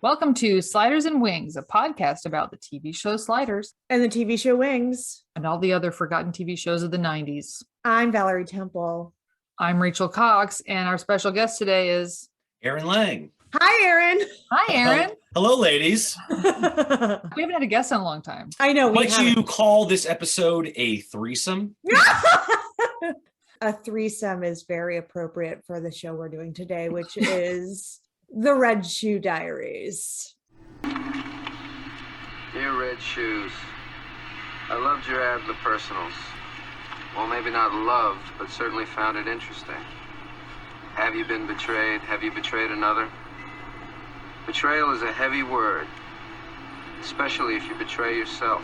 Welcome to Sliders and Wings, a podcast about the TV show Sliders and the TV show Wings and all the other forgotten TV shows of the 90s. I'm Valerie Temple. I'm Rachel Cox, and our special guest today is Aaron Lange. Hi, Aaron. Hi, Aaron. Hello, ladies. We haven't had a guest in a long time. I know. Might you call this episode a threesome? A threesome is very appropriate for the show we're doing today, which is the Red Shoe Diaries. Dear Red Shoes, I loved your ad in the personals. Well, maybe not loved, but certainly found it interesting. Have you been betrayed? Have you betrayed another? Betrayal is a heavy word, especially if you betray yourself.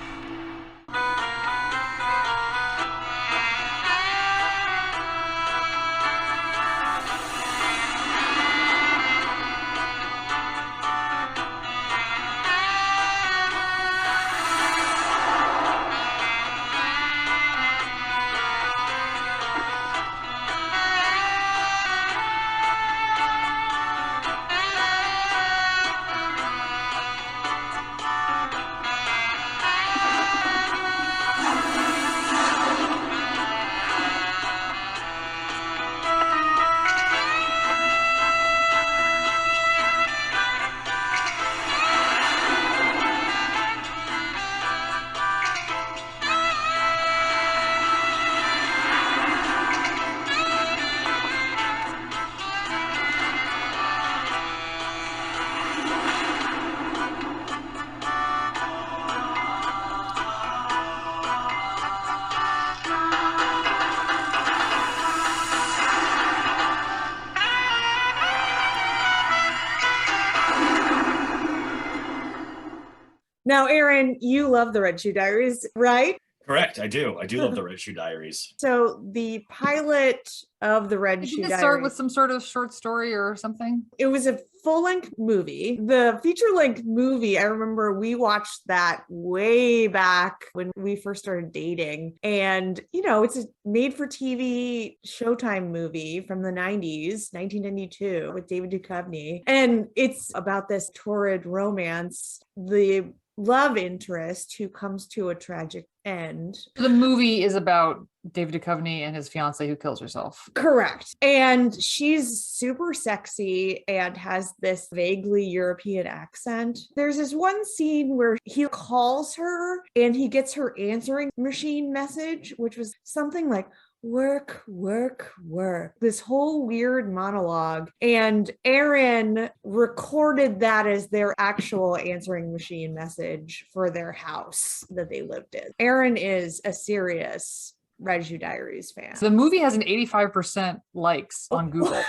Now, Aaron, you love the Red Shoe Diaries, right? Correct, I do. I do love the Red Shoe Diaries. So the pilot of the Red Shoe Diaries Start with some sort of short story or something? It was a full-length movie. The feature-length movie, I remember we watched that way back when we first started dating. And, you know, it's a made-for-TV Showtime movie from the 90s, 1992, with David Duchovny. And it's about this torrid romance. The love interest who comes to a tragic end. The movie is about David Duchovny and his fiance who kills herself. Correct. And she's super sexy and has this vaguely European accent. There's this one scene where he calls her and he gets her answering machine message, which was something like, work, work, work. This whole weird monologue. And Aaron recorded that as their actual answering machine message for their house that they lived in. Aaron is a serious Red Shoe Diaries fan. So the movie has an 85% likes on Google.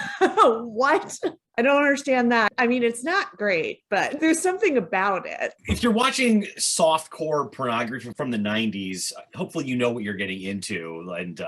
What? I don't understand that. I mean, it's not great, but there's something about it. If you're watching softcore pornography from the 90s, hopefully you know what you're getting into, and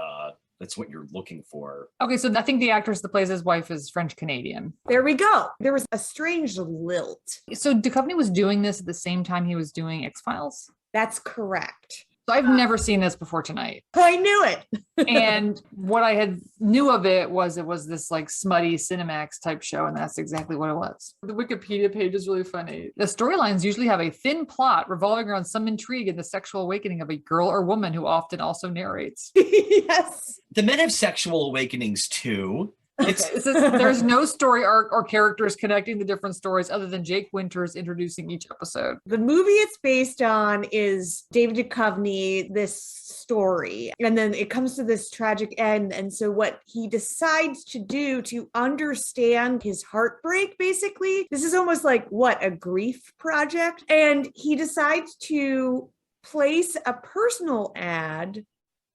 that's what you're looking for. Okay, so I think the actress that plays his wife is French-Canadian. There we go. There was a strange lilt. So Duchovny was doing this at the same time he was doing X-Files? That's correct. So I've never seen this before tonight. I knew it. And what I had knew of it was this like smutty Cinemax type show, and that's exactly what it was. The Wikipedia page is really funny. The storylines usually have a thin plot revolving around some intrigue in the sexual awakening of a girl or woman who often also narrates. Yes. The men have sexual awakenings too. There's no story arc or characters connecting the different stories other than Jake Winters introducing each episode. The movie it's based on is David Duchovny, this story, and then it comes to this tragic end. And so what he decides to do to understand his heartbreak, basically, this is almost like a grief project. And he decides to place a personal ad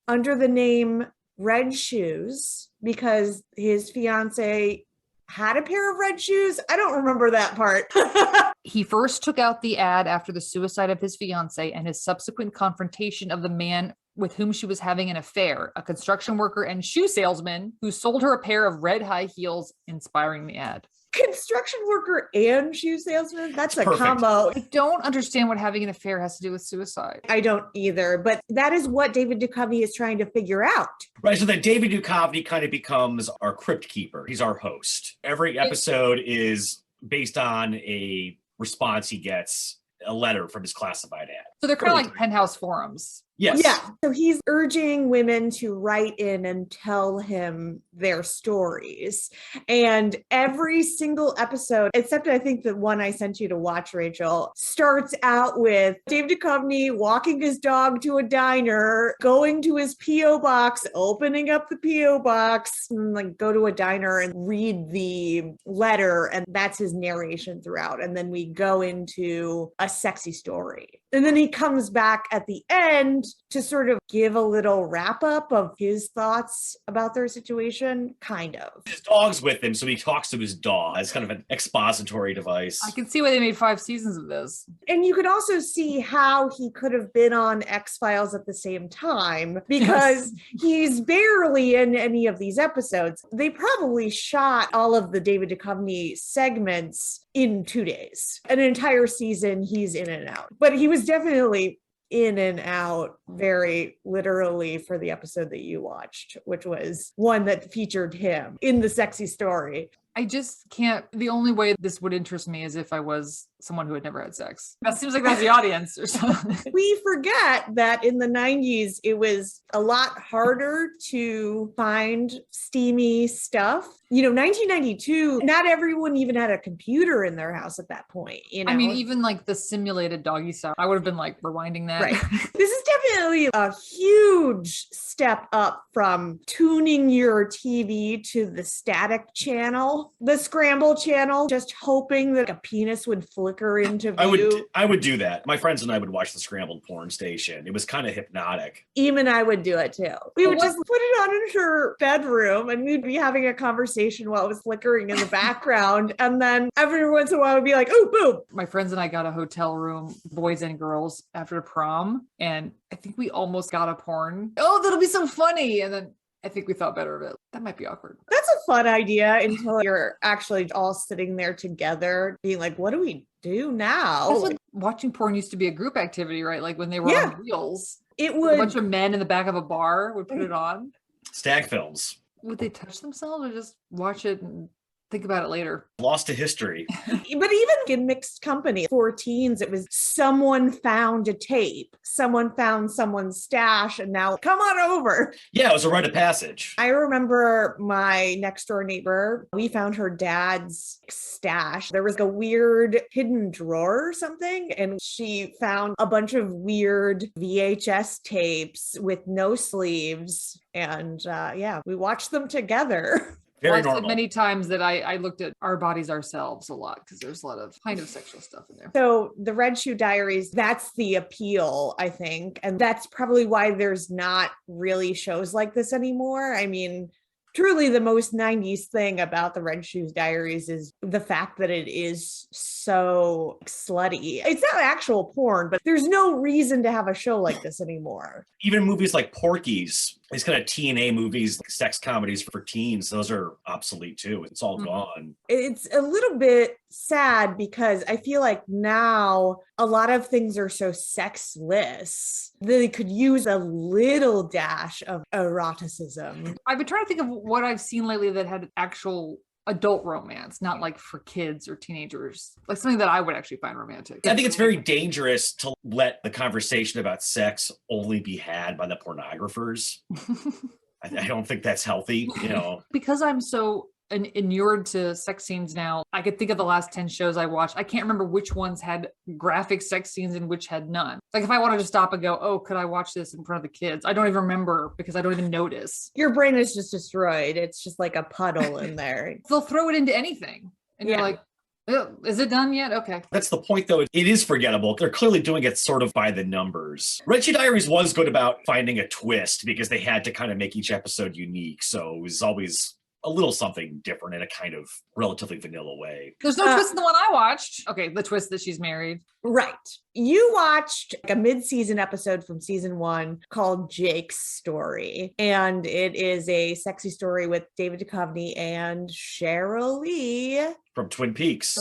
under the name Red Shoes because his fiance had a pair of red shoes. I don't remember that part. He first took out the ad after the suicide of his fiance and his subsequent confrontation of the man with whom she was having an affair, a construction worker and shoe salesman who sold her a pair of red high heels, inspiring the ad. Construction worker and shoe salesman? That's a perfect combo. I don't understand what having an affair has to do with suicide. I don't either, but that is what David Duchovny is trying to figure out. Right, so that David Duchovny kind of becomes our crypt keeper. He's our host. Every episode is based on a response he gets, a letter from his classified ad. So they're kind of like penthouse forums. Yes. Yeah. So he's urging women to write in and tell him their stories. And every single episode, except I think the one I sent you to watch, Rachel, starts out with David Duchovny walking his dog to a diner, going to his P.O. box, opening up the P.O. box, and like go to a diner and read the letter. And that's his narration throughout. And then we go into a sexy story. And then he comes back at the end to sort of give a little wrap up of his thoughts about their situation, kind of. His dog's with him, so he talks to his dog as kind of an expository device. I can see why they made 5 seasons of this. And you could also see how he could have been on X-Files at the same time, because he's barely in any of these episodes. They probably shot all of the David Duchovny segments in 2 days. An entire season, he's in and out. But he was definitely in and out very literally for the episode that you watched, which was one that featured him in the sexy story. I just can't. The only way this would interest me is if I was someone who had never had sex. That seems like that's the audience or something. We forget that in the 90s, it was a lot harder to find steamy stuff. 1992, not everyone even had a computer in their house at that point. I mean, even like the simulated doggy style, I would have been like rewinding that. Right. This is definitely a huge step up from tuning your TV to the static channel, the scramble channel, just hoping that a penis would flicker into view. I would do that. My friends and I would watch the scrambled porn station. It was kind of hypnotic. Even I would do it too. We would just put it on in her bedroom and we'd be having a conversation while it was flickering in the background. And then every once in a while would be like, oh, boom. My friends and I got a hotel room, boys and girls, after prom. And I think we almost got a porn. Oh, that'll be so funny. And then I think we thought better of it. That might be awkward. That's a fun idea until you're actually all sitting there together being like, what do we do now? That's what watching porn used to be a group activity, right? Like when they were on wheels. It would. A bunch of men in the back of a bar would put it on. Stag films. Would they touch themselves or just watch it and think about it later? Lost to history. But even in mixed company for teens, it was someone found a tape, someone found someone's stash, and now come on over. Yeah, it was a rite of passage. I remember my next door neighbor, we found her dad's stash. There was a weird hidden drawer or something, and she found a bunch of weird VHS tapes with no sleeves. And we watched them together. Very Watched normal. it many times that I looked at Our Bodies Ourselves a lot because there's a lot of kind of sexual stuff in there. So the Red Shoe Diaries, that's the appeal, I think. And that's probably why there's not really shows like this anymore. I mean, truly the most 90s thing about the Red Shoe Diaries is the fact that it is so slutty. It's not actual porn, but there's no reason to have a show like this anymore. Even movies like Porky's, these kind of TNA movies, like sex comedies for teens, those are obsolete too. It's all gone. It's a little bit sad because I feel like now a lot of things are so sexless that they could use a little dash of eroticism. I've been trying to think of what I've seen lately that had actual adult romance, not like for kids or teenagers, like something that I would actually find romantic. I think it's very dangerous to let the conversation about sex only be had by the pornographers. I don't think that's healthy, Because I'm so inured to sex scenes now, I could think of the last 10 shows I watched. I can't remember which ones had graphic sex scenes and which had none. Like if I wanted to stop and go, oh, could I watch this in front of the kids? I don't even remember because I don't even notice. Your brain is just destroyed. It's just like a puddle in there. They'll throw it into anything. And you're like, oh, is it done yet? Okay. That's the point, though. It is forgettable. They're clearly doing it sort of by the numbers. Red Shoe Diaries was good about finding a twist because they had to kind of make each episode unique. So it was always a little something different in a kind of relatively vanilla way. There's no twist in the one I watched. Okay, the twist that she's married. Right. You watched a mid-season episode from season 1 called Jake's Story. And it is a sexy story with David Duchovny and Cheryl Lee. From Twin Peaks.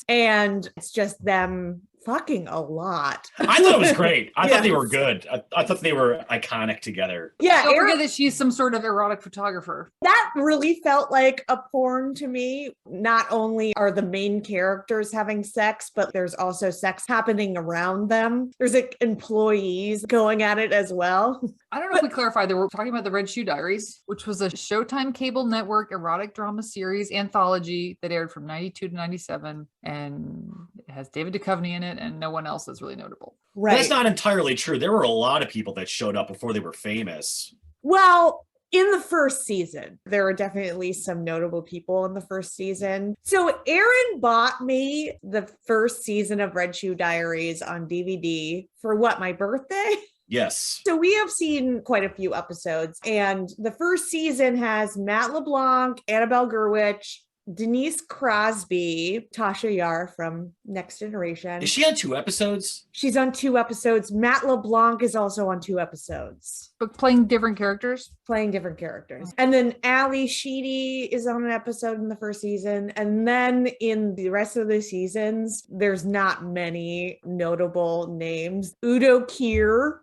And it's just them fucking a lot. I thought it was great. I thought they were Yes. good. I thought they were iconic together. Yeah, Don't Aaron, forget that she's some sort of erotic photographer. that really felt like a porn to me. Not only are the main characters having sex, but there's also sex happening around them. There's like employees going at it as well. I don't know if we clarified that we're talking about the Red Shoe Diaries, which was a Showtime cable network erotic drama series anthology that aired from 92 to 97. And it has David Duchovny in it and no one else is really notable. Right. That's not entirely true. There were a lot of people that showed up before they were famous. Well, in the first season, there are definitely some notable people in the first season. So Aaron bought me the first season of Red Shoe Diaries on DVD for what, my birthday? Yes. So we have seen quite a few episodes, and the first season has Matt LeBlanc, Annabelle Gurwitch, Denise Crosby, Tasha Yar from Next Generation. Is she on 2 episodes? She's on 2 episodes. Matt LeBlanc is also on 2 episodes, But playing different characters. playing different characters. And then Ali Sheedy is on an episode in the first season. And then in the rest of the seasons, there's not many notable names. Udo Kier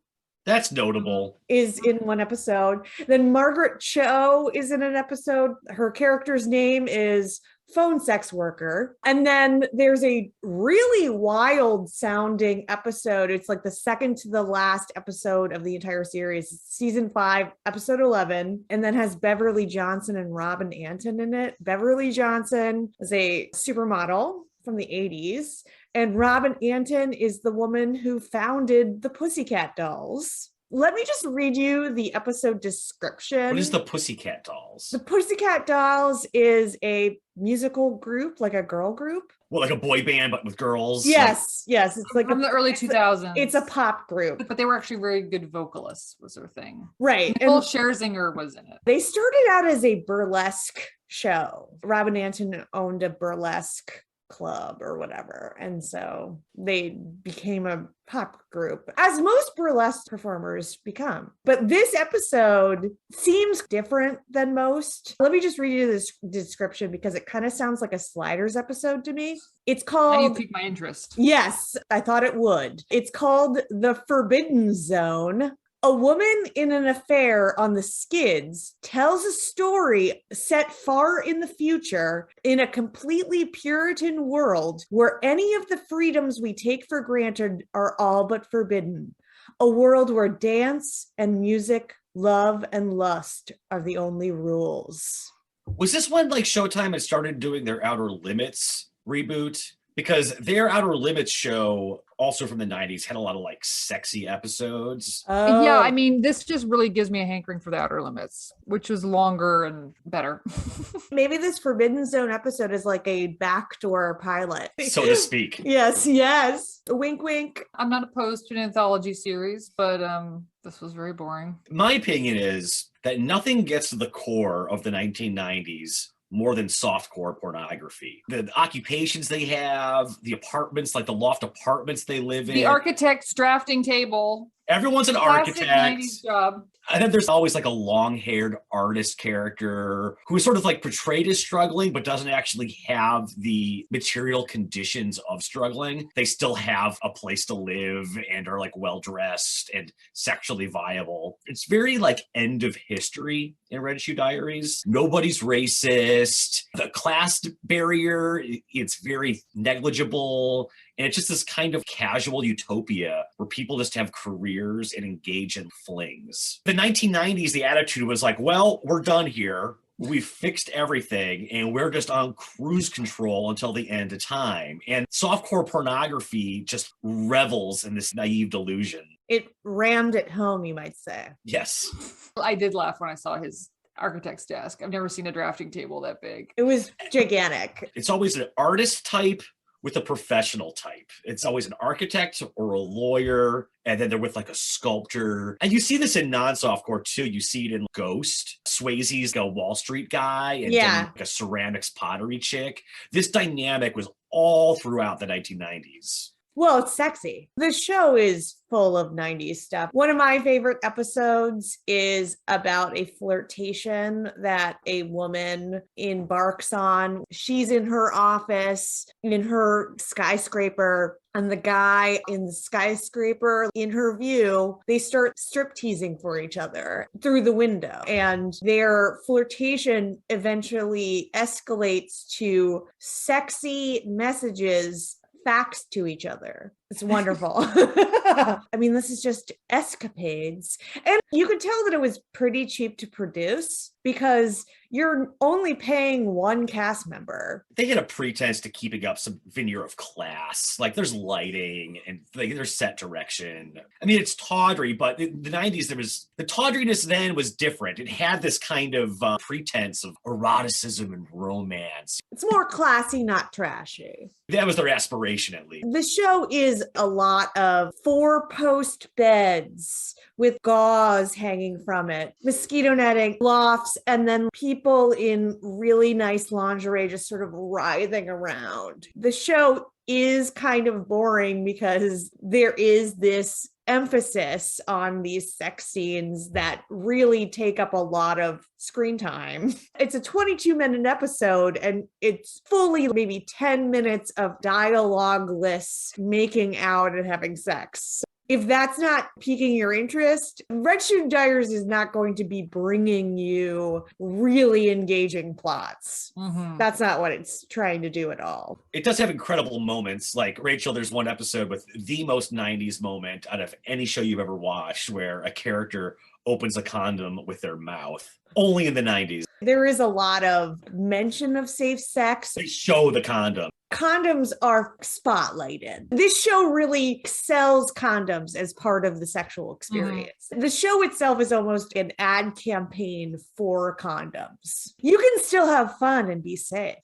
That's notable. is in one episode. Then Margaret Cho is in an episode. Her character's name is Phone Sex Worker. And then there's a really wild sounding episode. It's like the second to the last episode of the entire series, season 5, episode 11, and then has Beverly Johnson and Robin Anton in it. Beverly Johnson is a supermodel from the 80s. And Robin Anton is the woman who founded the Pussycat Dolls. Let me just read you the episode description. What is the Pussycat Dolls? The Pussycat Dolls is a musical group, like a girl group. Well, like a boy band, but with girls. Yes, yes. It's like From the early 2000s. It's a pop group. But they were actually very good vocalists, was their thing. Right. Nicole And Scherzinger was in it. they started out as a burlesque show. Robin Anton owned a burlesque club or whatever. And so they became a pop group, as most burlesque performers become. But this episode seems different than most. Let me just read you this description because it kind of sounds like a Sliders episode to me. It's Now you called, piqued my interest. yes, I thought it would. It's called The Forbidden Zone. A woman in an affair on the skids tells a story set far in the future in a completely Puritan world where any of the freedoms we take for granted are all but forbidden. A world where dance and music, love and lust are the only rules. Was this when like Showtime had started doing their Outer Limits reboot? Because their Outer Limits show, also from the 90s, had a lot of like sexy episodes. Oh, Yeah, I mean, this just really gives me a hankering for the Outer Limits, which was longer and better. maybe this Forbidden Zone episode is like a backdoor pilot. So to speak. Yes, yes. Wink, wink. I'm not opposed to an anthology series, but this was very boring. My opinion is that nothing gets to the core of the 1990s more than softcore pornography. The occupations they have, the apartments, like the loft apartments they live in. The architect's drafting table. Everyone's an Classic architect. 90s job. And then there's always like a long-haired artist character who is sort of like portrayed as struggling, but doesn't actually have the material conditions of struggling. They still have a place to live and are like well-dressed and sexually viable. It's very like end of history in Red Shoe Diaries. Nobody's racist. The class barrier, it's very negligible. And it's just this kind of casual utopia where people just have careers and engage in flings. The 1990s, the attitude was like, well, we're done here. We've fixed everything and we're just on cruise control until the end of time. And softcore pornography just revels in this naive delusion. It rammed it home, you might say. Yes. I did laugh when I saw his architect's desk. I've never seen a drafting table that big. It was gigantic. It's always an artist type with a professional type. It's always an architect or a lawyer, and then they're with like a sculptor. And you see this in non-softcore too. You see it in Ghost. Swayze's a Wall Street guy, and then like a ceramics pottery chick. This dynamic was all throughout the 1990s. Well, it's sexy. The show is full of 90s stuff. One of my favorite episodes is about a flirtation that a woman embarks on. She's in her office, in her skyscraper, and the guy in the skyscraper, in her view, they start strip teasing for each other through the window. And their flirtation eventually escalates to sexy messages faxed to each other. It's wonderful. I mean, this is just escapades. And you could tell that it was pretty cheap to produce because you're only paying one cast member. They get a pretense to keeping up some veneer of class. Like there's lighting and there's set direction. I mean, it's tawdry, but in the 90s, the tawdriness then was different. It had this kind of pretense of eroticism and romance. It's more classy, not trashy. That was their aspiration, at least. The show is a lot of 4-post beds with gauze hanging from it, mosquito netting, lofts, and then people in really nice lingerie just sort of writhing around. The show is kind of boring because there is this emphasis on these sex scenes that really take up a lot of screen time. It's a 22-minute episode and it's fully maybe 10 minutes of dialogue-less making out and having sex. If that's not piquing your interest, Red Shoe Diaries is not going to be bringing you really engaging plots. Mm-hmm. That's not what it's trying to do at all. It does have incredible moments. Like Rachel, there's one episode with the most 90s moment out of any show you've ever watched where a character opens a condom with their mouth. Only in the 90s. There is a lot of mention of safe sex. They show the condom. Condoms are spotlighted. This show really sells condoms as part of the sexual experience. The show itself is almost an ad campaign for condoms. You can still have fun and be safe,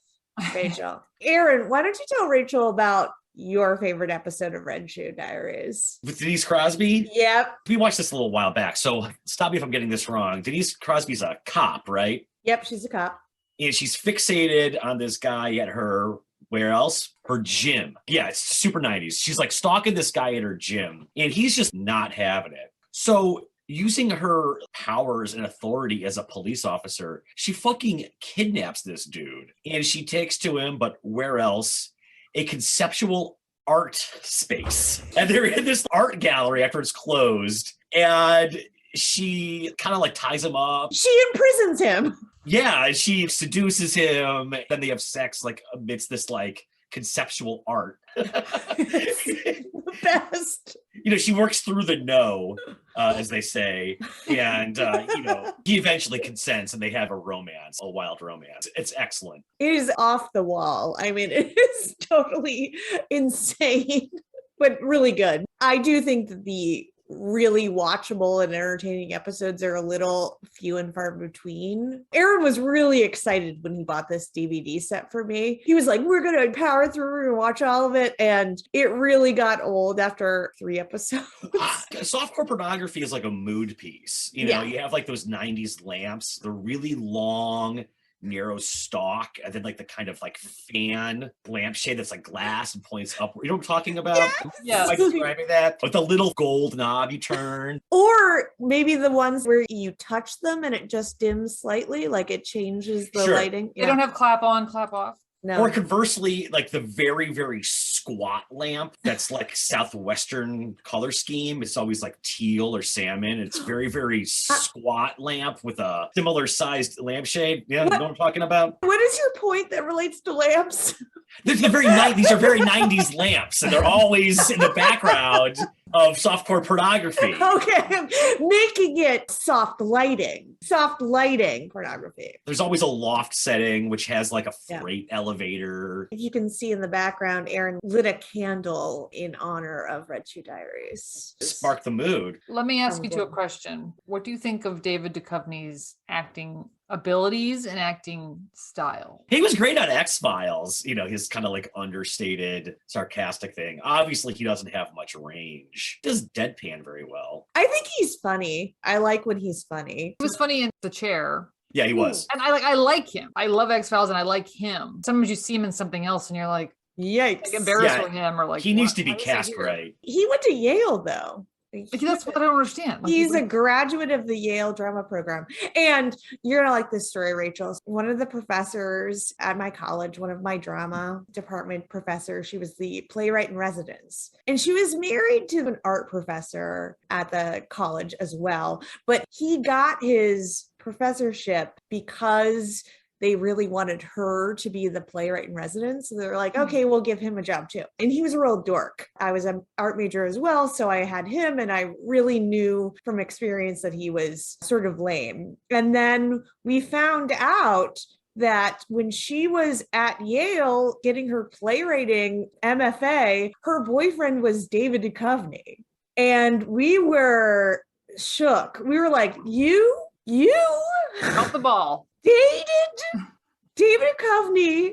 Rachel. Aaron, why don't you tell Rachel about your favorite episode of Red Shoe Diaries? With Denise Crosby? Yep. We watched this a little while back, so stop me if I'm getting this wrong. Denise Crosby's a cop, right? Yep, she's a cop. And she's fixated on this guy at her, where else? Her gym. Yeah, it's super 90s. She's like stalking this guy at her gym, and he's just not having it. So using her powers and authority as a police officer, she fucking kidnaps this dude. And she takes to him, but where else? A conceptual art space. And they're in this art gallery after it's closed. And she kind of like ties him up. She imprisons him. Yeah, she seduces him. Then they have sex like amidst this like conceptual art. The best. You know, she works through the no, as they say. And, you know, he eventually consents and they have a romance, a wild romance. It's excellent. It is off the wall. I mean, it is totally insane, but really good. I do think that the really watchable and entertaining episodes are a little few and far between. Aaron was really excited when he bought this DVD set for me. He was like, we're going to power through and watch all of it. And it really got old after 3 episodes. Softcore pornography is like a mood piece. You know, you have like those 90s lamps. They're really long, narrow stalk, and then like the kind of like fan lampshade that's like glass and points upward. You know what I'm talking about? Yeah. Like describing that with the little gold knob you turn. Or maybe the ones where you touch them and it just dims slightly, like it changes the lighting. They don't have clap on, clap off. No. Or conversely, like the very, very squat lamp that's like Southwestern color scheme. It's always like teal or salmon. It's very, very squat lamp with a similar sized lampshade. Yeah, you know what I'm talking about? What is your point that relates to lamps? These are very 90s lamps, and they're always in the background of softcore pornography. Okay, making it soft lighting pornography. There's always a loft setting, which has like a freight elevator. You can see in the background, Aaron lit a candle in honor of Red Shoe Diaries. Spark the mood. Let me ask you a question. What do you think of David Duchovny's acting abilities and acting style? He was great on X-Files, you know, his kind of like understated, sarcastic thing. Obviously, he doesn't have much range. He does deadpan very well. I think he's funny. I like when he's funny. He was funny in The Chair. Yeah, he was. And I like him. I love X-Files and I like him. Sometimes you see him in something else and you're like, Yikes. Like embarrassed Yeah, for him or like he needs to why be is cast here? right. He went to Yale though. Like, that's what I don't understand. Like, He's a graduate of the Yale drama program. And you're gonna like this story, Rachel. One of the professors at my college, one of my drama department professors, she was the playwright in residence. And she was married to an art professor at the college as well. But he got his professorship because they really wanted her to be the playwright in residence. So they're like, okay, we'll give him a job too. And he was a real dork. I was an art major as well. So I had him and I really knew from experience that he was sort of lame. And then we found out that when she was at Yale getting her playwriting MFA, her boyfriend was David Duchovny. And we were shook. We were like, you Off the ball. dated David Duchovny,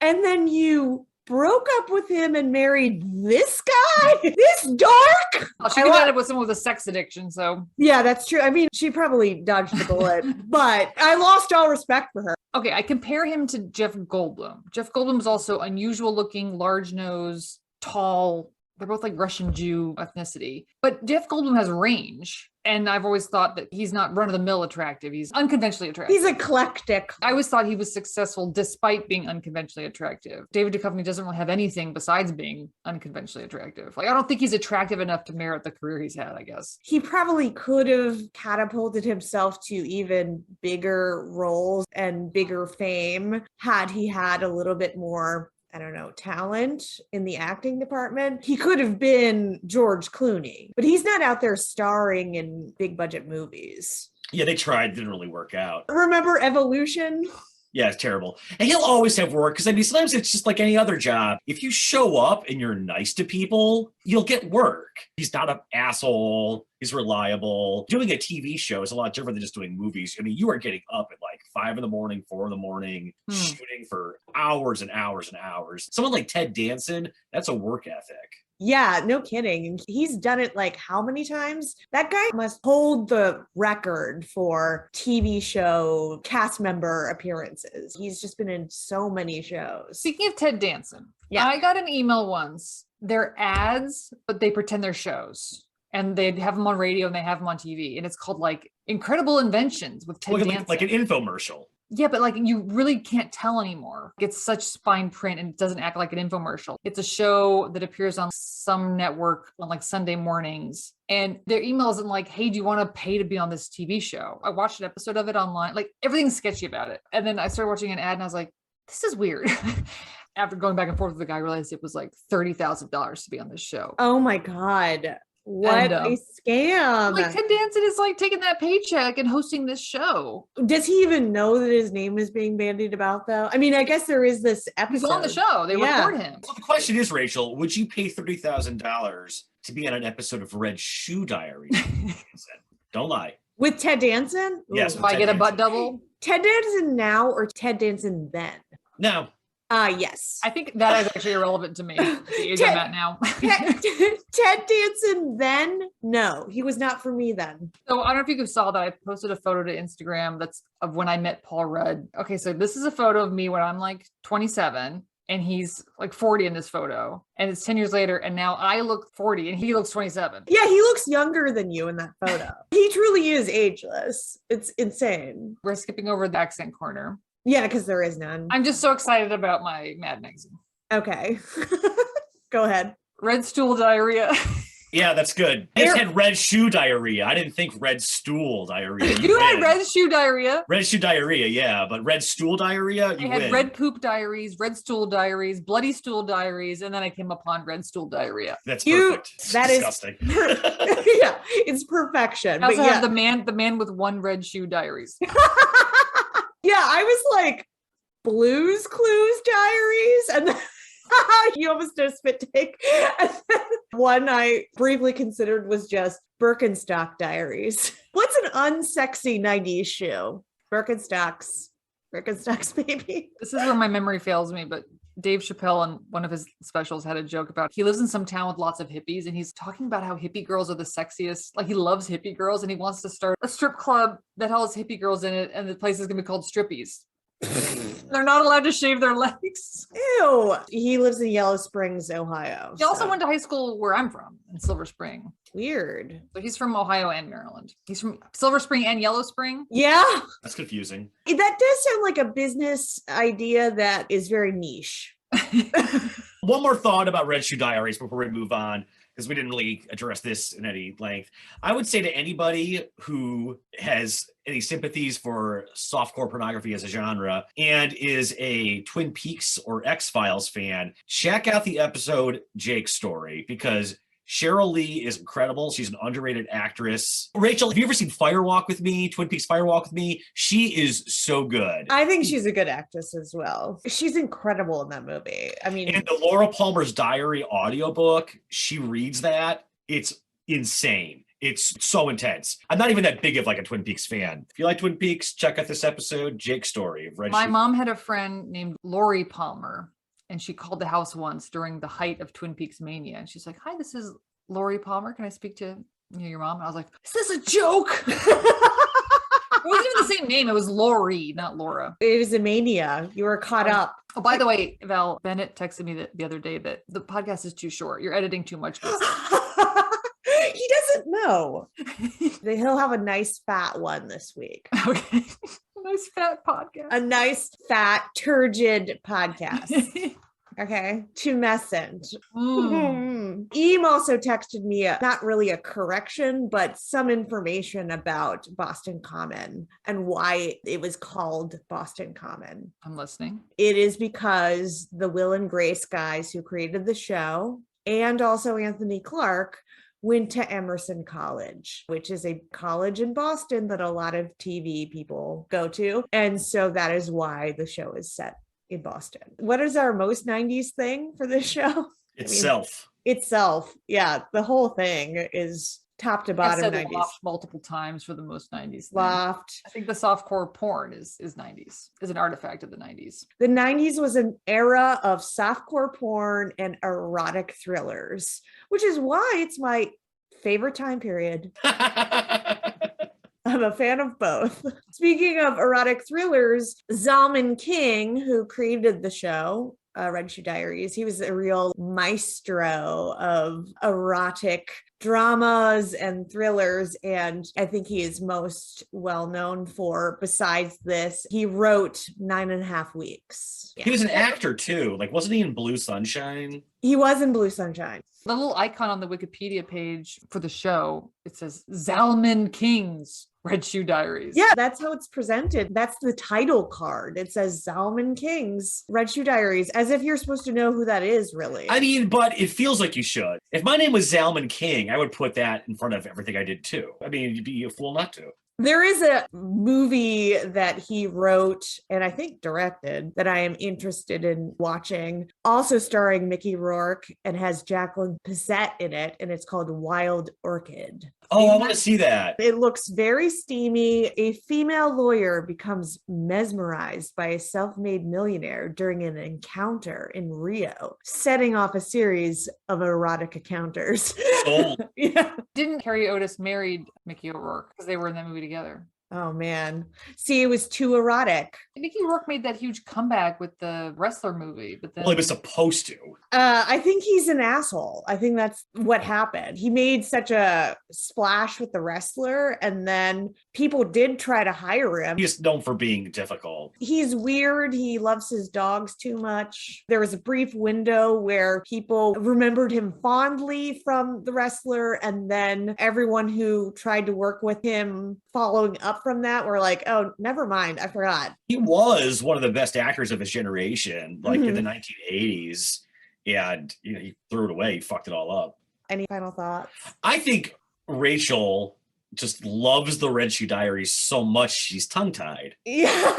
and then you broke up with him and married this guy, this dark. Oh, she ended up with someone with a sex addiction, so Yeah, that's true. I mean, she probably dodged the bullet, but I lost all respect for her. okay, I compare him to Jeff Goldblum. Jeff Goldblum is also unusual looking, large nose, tall. They're both like Russian Jew ethnicity. But Jeff Goldblum has range. And I've always thought that he's not run-of-the-mill attractive. He's unconventionally attractive. He's eclectic. I always thought he was successful despite being unconventionally attractive. David Duchovny doesn't really have anything besides being unconventionally attractive. Like, I don't think he's attractive enough to merit the career he's had, I guess. He probably could have catapulted himself to even bigger roles and bigger fame had he had a little bit more, I don't know, talent in the acting department. He could have been George Clooney, but he's not out there starring in big budget movies. Yeah, they tried, didn't really work out. Remember Evolution? Yeah, it's terrible. And he'll always have work because I mean, sometimes it's just like any other job. If you show up and you're nice to people, you'll get work. He's not an asshole. He's reliable. Doing a TV show is a lot different than just doing movies. I mean, you are getting up at like 5 a.m, 4 a.m, shooting for hours and hours and hours. Someone like Ted Danson, that's a work ethic. Yeah, no kidding. And he's done it like how many times? That guy must hold the record for TV show cast member appearances. He's just been in so many shows. Speaking of Ted Danson, Yeah. I got an email once. They're ads, but they pretend they're shows. And they have them on radio and they have them on TV. And it's called like Incredible Inventions with Ted Danson. Like an infomercial. Yeah, but like you really can't tell anymore. It's such fine print and it doesn't act like an infomercial. It's a show that appears on some network on like Sunday mornings. And their email isn't like, hey, do you want to pay to be on this TV show? I watched an episode of it online. Like everything's sketchy about it. And then I started watching an ad and I was like, this is weird. After going back and forth with the guy, I realized it was like $30,000 to be on this show. Oh my God. What a scam. Like Ted Danson is like taking that paycheck and hosting this show. Does he even know that his name is being bandied about though? I mean, I guess there is this episode. He's on the show. They record him. So the question is, Rachel, would you pay $30,000 to be on an episode of Red Shoe Diaries? Don't lie. With Ted Danson? Yes. If I get a butt double? Ted Danson now or Ted Danson then? No. Yes. I think that is actually irrelevant to me. The age I'm at now. Ted Danson then? No, he was not for me then. So I don't know if you saw that I posted a photo to Instagram that's of when I met Paul Rudd. Okay, so this is a photo of me when I'm like 27 and he's like 40 in this photo. And it's 10 years later and now I look 40 and he looks 27. Yeah, he looks younger than you in that photo. He truly is ageless. It's insane. We're skipping over the accent corner. Yeah, because there is none. I'm just so excited about my Mad magazine. Okay. Go ahead. Red stool diarrhea. Yeah, that's good. I just had red shoe diarrhea. I didn't think red stool diarrhea. You had red shoe diarrhea. Red shoe diarrhea, yeah, but red stool diarrhea, you I had win. red poop diaries, red stool diaries, bloody stool diaries, and then I came upon red stool diarrhea. That's perfect. It's that is disgusting. Yeah, it's perfection. I also but yeah. have the man with one red shoe diaries. Yeah, I was like Blues Clues diaries, and then you almost did a spit take. And then one I briefly considered was just Birkenstock diaries. What's an unsexy 90s shoe? Birkenstocks, baby. This is where my memory fails me, but Dave Chappelle on one of his specials had a joke about he lives in some town with lots of hippies and he's talking about how hippie girls are the sexiest. Like he loves hippie girls and he wants to start a strip club that has hippie girls in it and the place is going to be called Strippies. They're not allowed to shave their legs. Ew. He lives in Yellow Springs, Ohio. He also so- went to high school where I'm from, in Silver Spring. Weird. So he's from Ohio and Maryland. He's from Silver Spring and Yellow Spring. Yeah. That's confusing. That does sound like a business idea that is very niche. One more thought about Red Shoe Diaries before we move on, because we didn't really address this in any length. I would say to anybody who has any sympathies for softcore pornography as a genre and is a Twin Peaks or X-Files fan, check out the episode Jake's Story, because Cheryl Lee is incredible. She's an underrated actress. Rachel, have you ever seen Firewalk with Me? Twin Peaks Firewalk with Me? She is so good. I think she's a good actress as well. She's incredible in that movie. I mean, And the Laura Palmer's Diary audiobook, she reads that. It's insane. It's so intense. I'm not even that big of like a Twin Peaks fan. If you like Twin Peaks, check out this episode, Jake's Story of Red My Shoe. mom had a friend named Lori Palmer, and she called the house once during the height of Twin Peaks mania. And she's like, "Hi, this is Lori Palmer. Can I speak to your mom?" And I was like, "Is this a joke?" It wasn't even the same name. It was Lori, not Laura. it was a mania. You were caught up. Oh, by the way, Val, Bennett texted me the other day that the podcast is too short. You're editing too much. He doesn't know. He'll have a nice fat one this week. Okay. Nice fat podcast. A nice fat turgid podcast. Okay. Tumescent. Eam also texted me not really a correction, but some information about Boston Common and why it was called Boston Common. I'm listening. It is because the Will and Grace guys who created the show, and also Anthony Clark, went to Emerson College, which is a college in Boston that a lot of TV people go to. And so that is why the show is set in Boston. What is our most 90s thing for this show? Itself. Itself. Yeah, the whole thing is top to I've bottom said 90s. Loft multiple times for the most 90s thing. Loft. I think the softcore porn is 90s, is an artifact of the 90s. The 90s was an era of softcore porn and erotic thrillers, which is why it's my favorite time period. I'm a fan of both. Speaking of erotic thrillers, Zalman King, who created the show, Red Shoe Diaries, he was a real maestro of erotic dramas and thrillers. And I think he is most well known for, besides this, he wrote 9.5 Weeks. He was an actor too. Like, wasn't he in Blue Sunshine? He was in Blue Sunshine. The little icon on the Wikipedia page for the show, it says Zalman King's Red Shoe Diaries. Yeah, that's how it's presented. That's the title card. It says Zalman King's Red Shoe Diaries, as if you're supposed to know who that is, really. I mean, but it feels like you should. If my name was Zalman King, I would put that in front of everything I did too. I mean, you'd be a fool not to. There is a movie that he wrote and I think directed that I am interested in watching, also starring Mickey Rourke and has Jacqueline Bisset in it, and it's called Wild Orchid. Oh, I want to see that. It looks very steamy. A female lawyer becomes mesmerized by a self-made millionaire during an encounter in Rio, setting off a series of erotic encounters. Sold. Yeah. Didn't Carrie Otis married Mickey O'Rourke because they were in that movie together? Oh man. See, it was too erotic. Mickey Rourke made that huge comeback with the wrestler movie, but then Well, he was supposed to. I think he's an asshole. I think that's what happened. He made such a splash with the wrestler, and then people did try to hire him. He's known for being difficult. He's weird. He loves his dogs too much. There was a brief window where people remembered him fondly from the wrestler, and then everyone who tried to work with him following up from that were like, oh, never mind, I forgot. He was one of the best actors of his generation, like in the 1980s. And he threw it away. He fucked it all up. Any final thoughts? I think Rachel just loves the Red Shoe Diaries so much she's tongue-tied. Yeah.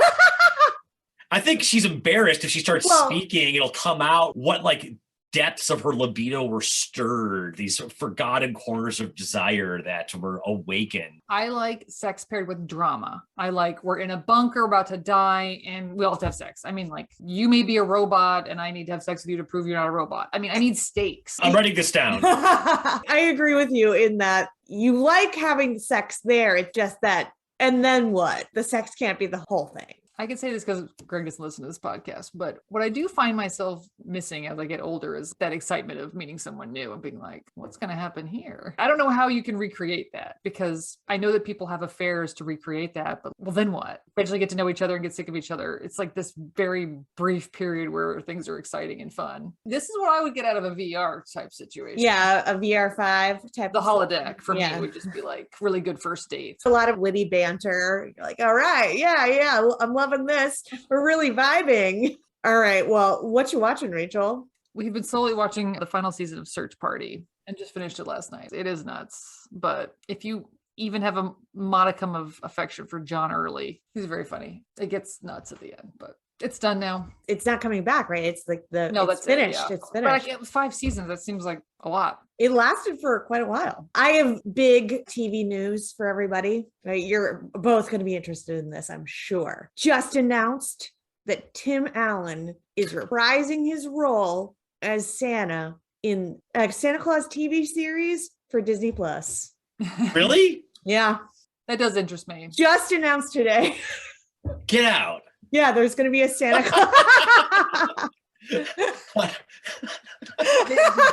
I think she's embarrassed if she starts speaking, it'll come out what like depths of her libido were stirred, these forgotten corners of desire that were awakened. I like sex paired with drama. I like we're in a bunker about to die and we all have to have sex. I mean, like, you may be a robot and I need to have sex with you to prove you're not a robot. I mean, I need stakes. I'm writing this down. I agree with you in that you like having sex there. It's just that, and then what? The sex can't be the whole thing. I can say this because Greg doesn't listen to this podcast, but what I do find myself missing as I get older is that excitement of meeting someone new and being like, what's going to happen here? I don't know how you can recreate that, because I know that people have affairs to recreate that, but well, then what? Eventually get to know each other and get sick of each other. It's like this very brief period where things are exciting and fun. This is what I would get out of a VR type situation. Yeah, a VR5 type. The holodeck for Yeah. me would just be like really good first dates. A lot of witty banter. You're like, all right, yeah, I'm loving this. We're really vibing. All right, well, what you watching, Rachel? We've been slowly watching the final season of Search Party and just finished it last night. It is nuts, but if you even have a modicum of affection for John Early, he's very funny. It gets nuts at the end, but it's done now. It's not coming back, right? It's like No, it's that's finished. It, yeah. It's finished. But it was 5 seasons. That seems like a lot. It lasted for quite a while. I have big TV news for everybody. You're both going to be interested in this, I'm sure. Just announced that Tim Allen is reprising his role as Santa in a Santa Claus TV series for Disney Plus. Really? Yeah. That does interest me. Just announced today. Get out. Yeah, there's going to be a Santa Claus.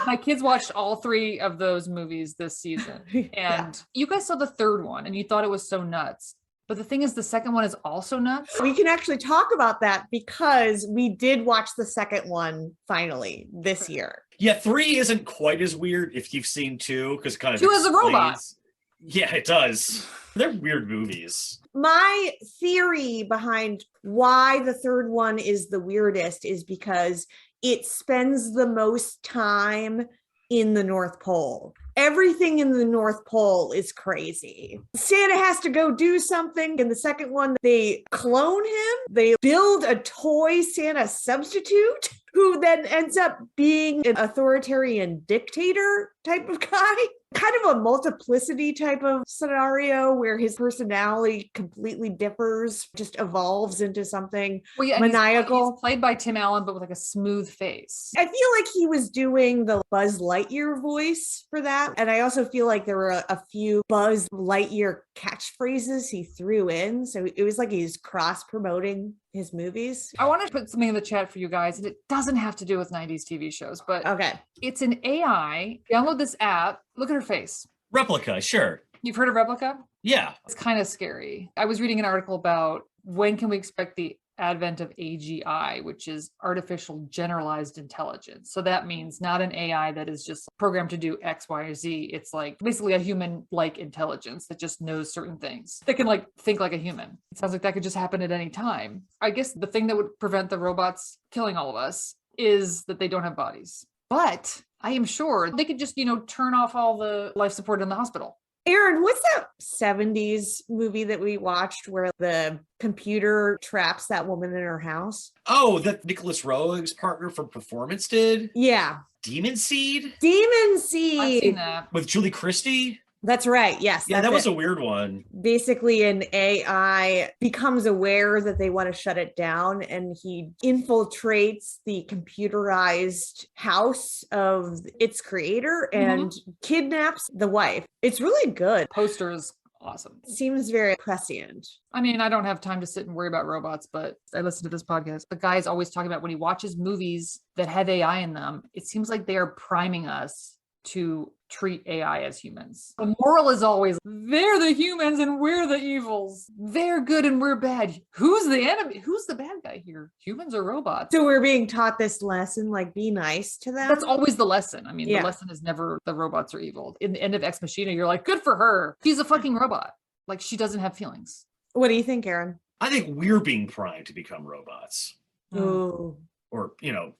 My kids watched all 3 of those movies this season, and you guys saw the 3rd one and you thought it was so nuts. But the thing is, the second one is also nuts. We can actually talk about that because we did watch the second one finally this year. Yeah, 3 isn't quite as weird if you've seen 2, because kind of 2 is a robot. explains- Yeah, it does. They're weird movies. My theory behind why the 3rd one is the weirdest is because it spends the most time in the North Pole. Everything in the North Pole is crazy. Santa has to go do something. In the second one, they clone him. They build a toy Santa substitute who then ends up being an authoritarian dictator type of guy. Kind of a multiplicity type of scenario where his personality completely differs, just evolves into something maniacal. He's played by Tim Allen, but with like a smooth face. I feel like he was doing the Buzz Lightyear voice for that. And I also feel like there were a few Buzz Lightyear catchphrases he threw in. So it was like he's cross promoting his movies. I want to put something in the chat for you guys, and it doesn't have to do with 90s TV shows, but okay. It's an AI. Download this app. Look at her face. Replica, sure. You've heard of Replica? Yeah. It's kind of scary. I was reading an article about when can we expect the advent of AGI, which is artificial generalized intelligence. So that means not an AI that is just programmed to do X, Y, or Z. It's like basically a human-like intelligence that just knows certain things. That can like think like a human. It sounds like that could just happen at any time. I guess the thing that would prevent the robots killing all of us is that they don't have bodies. But I am sure they could just, turn off all the life support in the hospital. Aaron, what's that 70s movie that we watched where the computer traps that woman in her house? Oh, that Nicholas Roeg's partner from Performance did? Yeah. Demon Seed? Demon Seed. I've seen that. With Julie Christie? That's right. Yes. Yeah, that was a weird one. Basically, an AI becomes aware that they want to shut it down, and he infiltrates the computerized house of its creator and kidnaps the wife. It's really good. Poster is awesome. Seems very prescient. I mean, I don't have time to sit and worry about robots, but I listen to this podcast. The guy's always talking about when he watches movies that have AI in them, it seems like they are priming us to treat AI as humans. The moral is always, they're the humans and we're the evils. They're good and we're bad. Who's the enemy? Who's the bad guy here? Humans or robots? So we're being taught this lesson, like be nice to them. That's always the lesson. I mean, Yeah. the lesson is never the robots are evil. In the end of Ex Machina, you're like, good for her. She's a fucking robot. Like, she doesn't have feelings. What do you think, Aaron? I think we're being primed to become robots. Ooh. Or,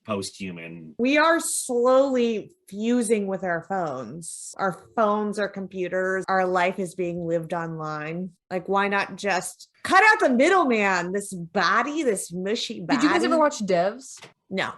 post-human. We are slowly fusing with our phones. Our phones are computers. Our life is being lived online. Like, why not just cut out the middleman? This body, this mushy body. Did you guys ever watch Devs? No.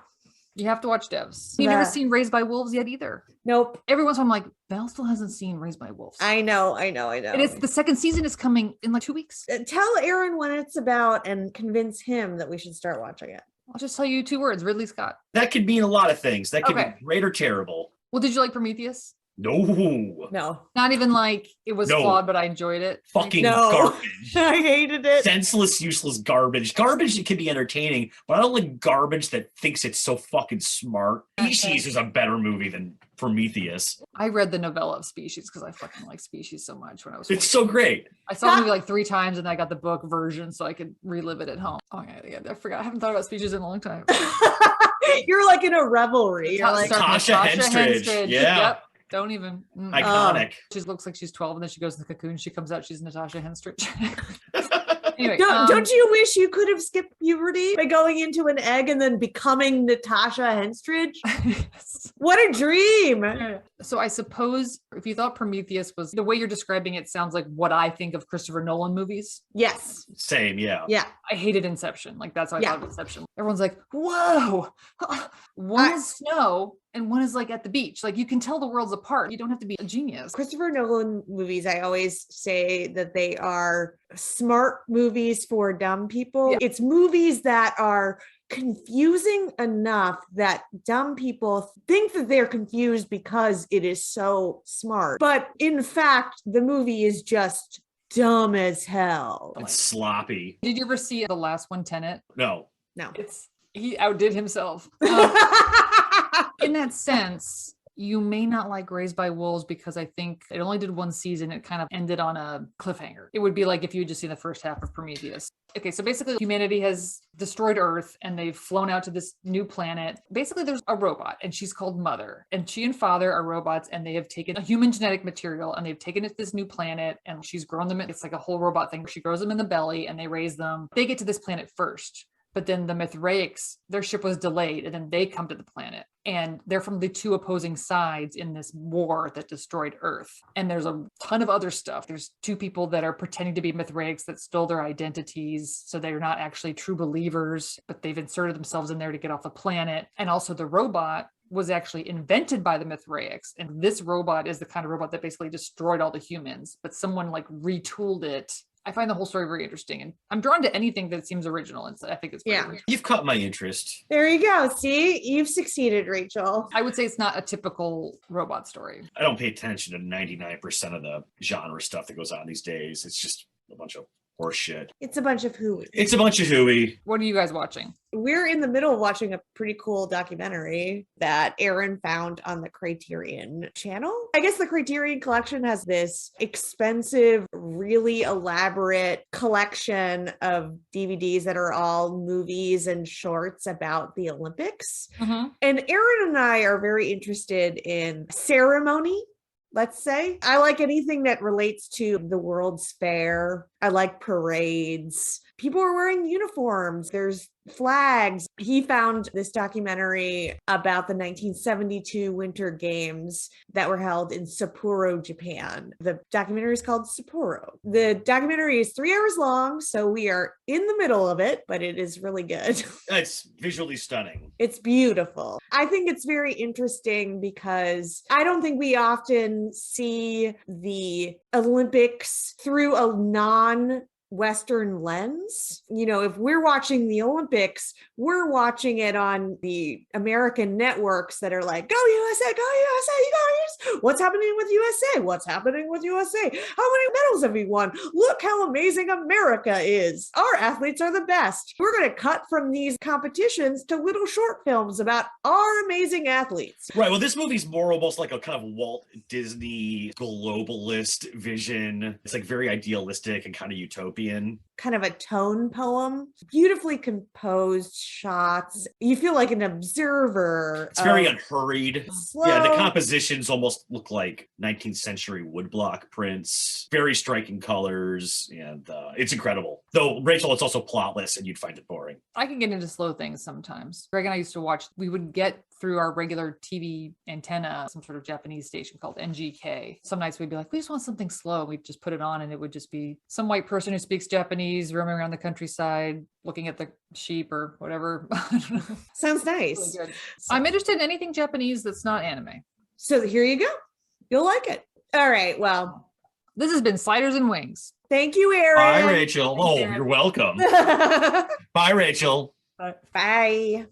You have to watch Devs. You've never seen Raised by Wolves yet either. Nope. Every once in a while, I'm like, Val still hasn't seen Raised by Wolves. I know. And it's the second season is coming in like 2 weeks. Tell Aaron what it's about and convince him that we should start watching it. I'll just tell you 2 words, Ridley Scott. That could mean a lot of things. That could Okay. be great or terrible. Well, did you like Prometheus? No. Not even like it was No. flawed, but I enjoyed it. Fucking No. garbage. I hated it. Senseless, useless garbage. Garbage that can be entertaining, but I don't like garbage that thinks it's so fucking smart. Species is a better movie than Prometheus. I read the novella of Species because I fucking like Species so much when I was. It's 14. so great. I saw the movie like 3 times, and then I got the book version so I could relive it at home. Oh yeah, I forgot. I haven't thought about Species in a long time. You're like in a revelry. You're like, Natasha Henstridge. Yeah. Yep. Don't even. Iconic. She looks like she's 12, and then she goes in the cocoon. She comes out. She's Natasha Henstridge. Anyway, don't you wish you could have skipped puberty by going into an egg and then becoming Natasha Henstridge? Yes. What a dream. So I suppose if you thought Prometheus was the way you're describing it sounds like what I think of Christopher Nolan movies. Yes. Same, yeah. Yeah. I hated Inception. Like that's how I Yeah. thought of Inception. Everyone's like, whoa, one is snow and one is like at the beach. Like you can tell the worlds apart. You don't have to be a genius. Christopher Nolan movies, I always say that they are smart movies for dumb people. Yeah. It's movies that are confusing enough that dumb people think that they're confused because it is so smart. But in fact, the movie is just dumb as hell. It's sloppy. Did you ever see the last one, Tenet? No. No. He outdid himself. In that sense, you may not like Raised by Wolves because I think it only did 1 season. It kind of ended on a cliffhanger. It would be like if you had just seen the first half of Prometheus. Okay, so basically humanity has destroyed Earth and they've flown out to this new planet. Basically there's a robot and she's called Mother, and she and Father are robots, and they have taken a human genetic material and they've taken it to this new planet, and she's grown them. It's like a whole robot thing. She grows them in the belly and they raise them. They get to this planet first. But then the Mithraics, their ship was delayed, and then they come to the planet. And they're from the 2 opposing sides in this war that destroyed Earth. And there's a ton of other stuff. There's 2 people that are pretending to be Mithraics that stole their identities. So they're not actually true believers, but they've inserted themselves in there to get off the planet. And also the robot was actually invented by the Mithraics. And this robot is the kind of robot that basically destroyed all the humans, but someone like retooled it. I find the whole story very interesting, and I'm drawn to anything that seems original. And I think it's pretty original. You've caught my interest. There you go. See, you've succeeded, Rachel. I would say it's not a typical robot story. I don't pay attention to 99% of the genre stuff that goes on these days. It's just a bunch of horse shit. It's a bunch of hooey. It's a bunch of hooey. What are you guys watching? We're in the middle of watching a pretty cool documentary that Aaron found on the Criterion channel. I guess the Criterion collection has this expensive, really elaborate collection of DVDs that are all movies and shorts about the Olympics. Mm-hmm. And Aaron and I are very interested in ceremony. Let's say I like anything that relates to the World's Fair. I like parades. People are wearing uniforms. There's flags. He found this documentary about the 1972 Winter Games that were held in Sapporo, Japan. The documentary is called Sapporo. The documentary is 3 hours long, so we are in the middle of it, but it is really good. It's visually stunning. It's beautiful. I think it's very interesting because I don't think we often see the Olympics through a non-Western lens. You know, if we're watching the Olympics, we're watching it on the American networks that are like, go USA, go USA, you guys. What's happening with USA? What's happening with USA? How many medals have we won? Look how amazing America is. Our athletes are the best. We're going to cut from these competitions to little short films about our amazing athletes. Right. Well, this movie's more almost like a kind of Walt Disney globalist vision. It's like very idealistic and kind of utopian. Kind of a tone poem, beautifully composed shots. You feel like an observer. It's very unhurried. Slow. Yeah, the compositions almost look like 19th century woodblock prints. Very striking colors, and it's incredible. Though, Rachel, it's also plotless, and you'd find it boring. I can get into slow things sometimes. Greg and I used to watch, we would get through our regular TV antenna, some sort of Japanese station called NGK. Some nights we'd be like, we just want something slow. We'd just put it on and it would just be some white person who speaks Japanese roaming around the countryside, looking at the sheep or whatever. I don't know. Sounds nice. Really good. I'm interested in anything Japanese that's not anime. So here you go. You'll like it. All right. Well, this has been Sliders and Wings. thank you, Aaron. Bye, Rachel. Oh, you're welcome. Bye, Rachel. Bye.